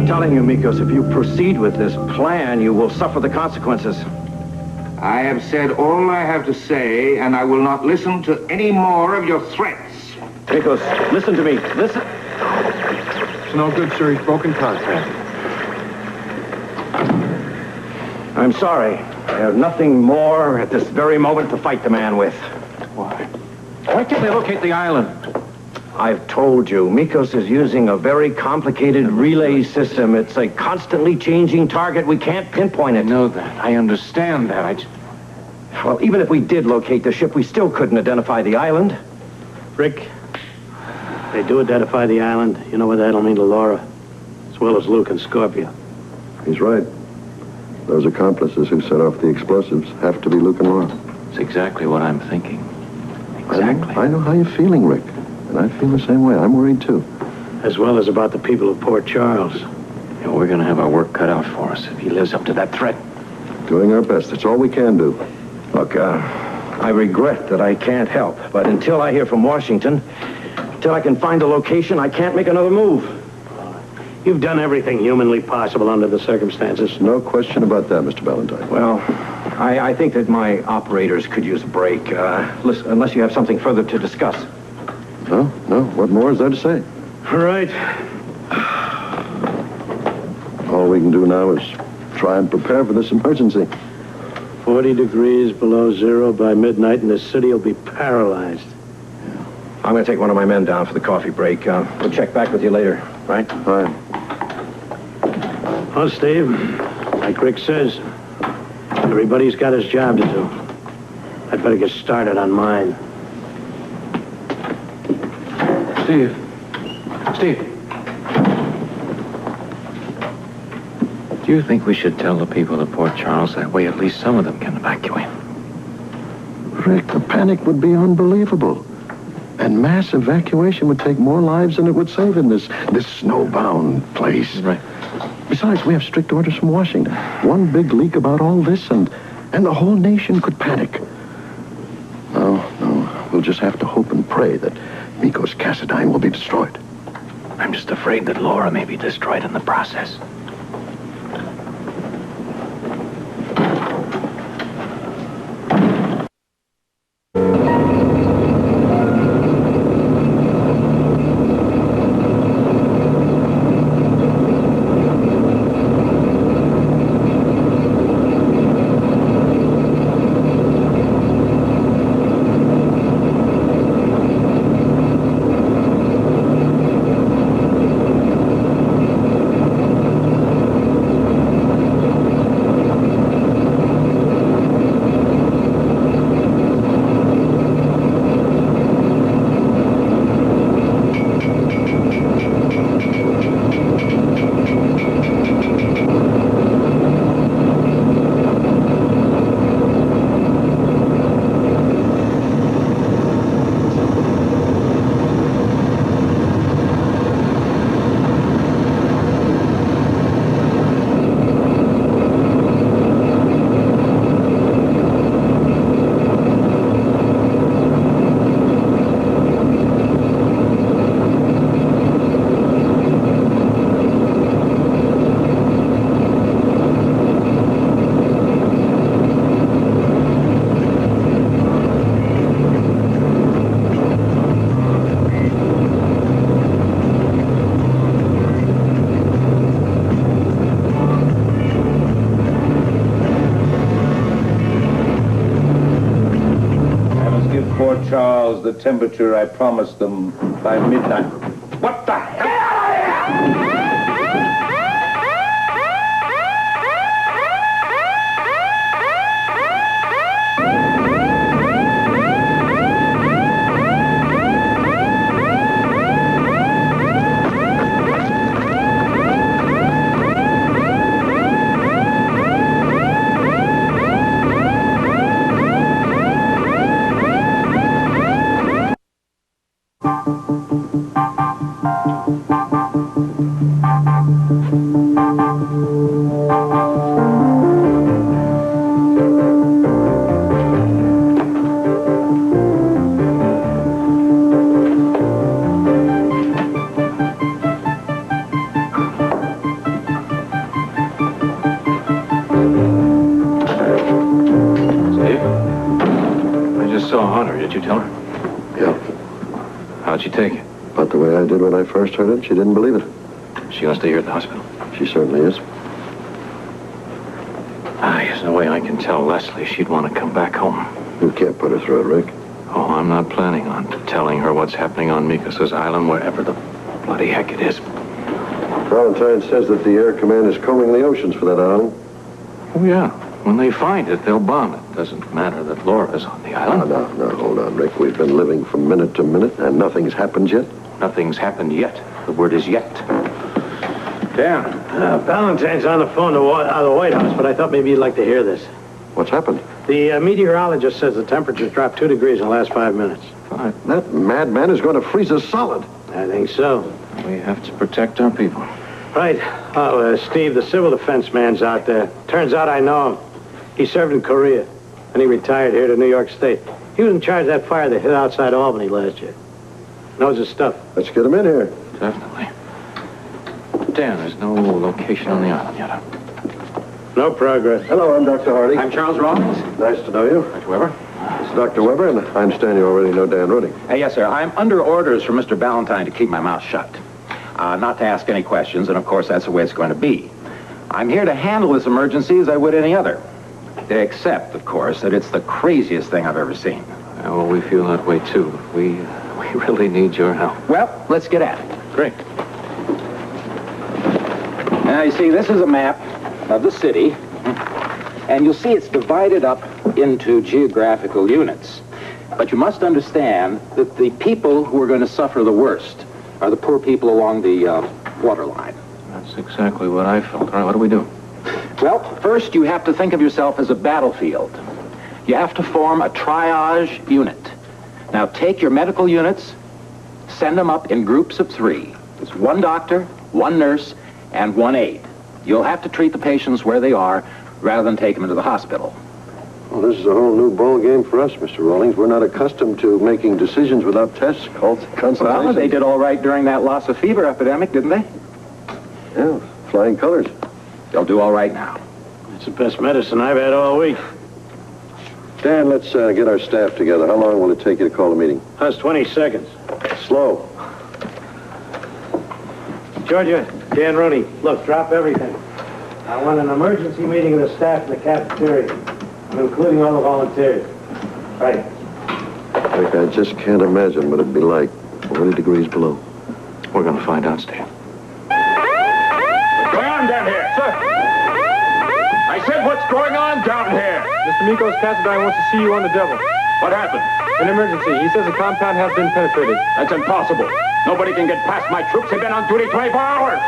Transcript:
I'm telling you, Mikos, if you proceed with this plan, you will suffer the consequences. I have said all I have to say, and I will not listen to any more of your threats. Mikos, listen to me. Listen. It's no good, sir. He's broken contact. I'm sorry. I have nothing more at this very moment to fight the man with. Why? Why can't they locate the island? I've told you, Mikos is using a very complicated relay system. It's a constantly changing target. We can't pinpoint it. I know that. I understand that. Well, even if we did locate the ship, we still couldn't identify the island. Rick, they do identify the island. You know what that'll mean to Laura, as well as Luke and Scorpio. He's right. Those accomplices who set off the explosives have to be Luke and Laura. That's exactly what I'm thinking. Exactly. I know how you're feeling, Rick. And I feel the same way. I'm worried, too. As well as about the people of Port Charles. Yeah, we're going to have our work cut out for us if he lives up to that threat. Doing our best. That's all we can do. Look, I regret that I can't help, but until I hear from Washington, until I can find a location, I can't make another move. You've done everything humanly possible under the circumstances. No question about that, Mr. Balentine. Well, I think that my operators could use a break, listen, unless you have something further to discuss. No. What more is there to say? All right. All we can do now is try and prepare for this emergency. 40 degrees below zero by midnight, and the city will be paralyzed. I'm going to take one of my men down for the coffee break. We'll check back with you later, right? Fine. Well, Steve, like Rick says, everybody's got his job to do. I'd better get started on mine. Steve. Do you think we should tell the people of Port Charles? That way at least some of them can evacuate? Rick, the panic would be unbelievable. And mass evacuation would take more lives than it would save in this snowbound place. Right. Besides, we have strict orders from Washington. One big leak about all this, and the whole nation could panic. No. We'll just have to hope and pray that Mikos Cassadine will be destroyed. I'm just afraid that Laura may be destroyed in the process. Charles the temperature I promised them by midnight. What the hell? Get out of here! when I first heard it, she didn't believe it. She gonna stay here at the hospital? She certainly is. There's no way I can tell Leslie she'd want to come back home. You can't put her through it, Rick. Oh, I'm not planning on telling her what's happening on Mikos' island, wherever the bloody heck it is. Balentine says that the Air Command is combing the oceans for that island. Oh, yeah. When they find it, they'll bomb it. Doesn't matter that Laura's on the island. No, hold on, Rick. We've been living from minute to minute, and nothing's happened yet. Nothing's happened yet. The word is yet. Dan, Balentine's on the phone out of the White House, but I thought maybe you'd like to hear this. What's happened? The meteorologist says the temperature's dropped 2 degrees in the last 5 minutes. That madman is going to freeze us solid. I think so. We have to protect our people. Right. Steve, the civil defense man's out there. Turns out I know him. He served in Korea, and he retired here to New York State. He was in charge of that fire that hit outside Albany last year. Knows his stuff. Let's get him in here. Definitely. Dan, there's no location on the island yet. No progress. Hello, I'm Dr. Hardy. I'm Charles Rawlings. Nice to know you. Dr. Weber? This is Dr. Weber, and I understand you already know Dan Rudding. Yes, sir. I'm under orders from Mr. Balentine to keep my mouth shut. Not to ask any questions, and of course that's the way it's going to be. I'm here to handle this emergency as I would any other. Except, of course, that it's the craziest thing I've ever seen. Well, we feel that way, too. We really need your help. Well, let's get at it. Great. Now, you see, this is a map of the city, and you'll see it's divided up into geographical units. But you must understand that the people who are going to suffer the worst are the poor people along the water line. That's exactly what I felt. All right, what do we do? Well, first you have to think of yourself as a battlefield. You have to form a triage unit. Now, take your medical units, send them up in groups of 3. It's 1 doctor, 1 nurse, and 1 aide. You'll have to treat the patients where they are rather than take them into the hospital. Well, this is a whole new ball game for us, Mr. Rawlings. We're not accustomed to making decisions without tests, consultations. Well, they did all right during that Lassa fever epidemic, didn't they? Yeah, flying colors. They'll do all right now. It's the best medicine I've had all week. Dan, let's get our staff together. How long will it take you to call a meeting? That's 20 seconds. Slow. Georgia, Dan Rooney, look, drop everything. I want an emergency meeting of the staff in the cafeteria. I'm including all the volunteers. Right. Rick, I just can't imagine what it'd be like. 40 degrees below. We're going to find out, Steve. What's going on down here? Sir! I said, what's going on down here? Mr. Mikos Cassadine wants to see you on the devil. What happened? An emergency. He says the compound has been penetrated. That's impossible. Nobody can get past my troops. They've been on duty 24 hours.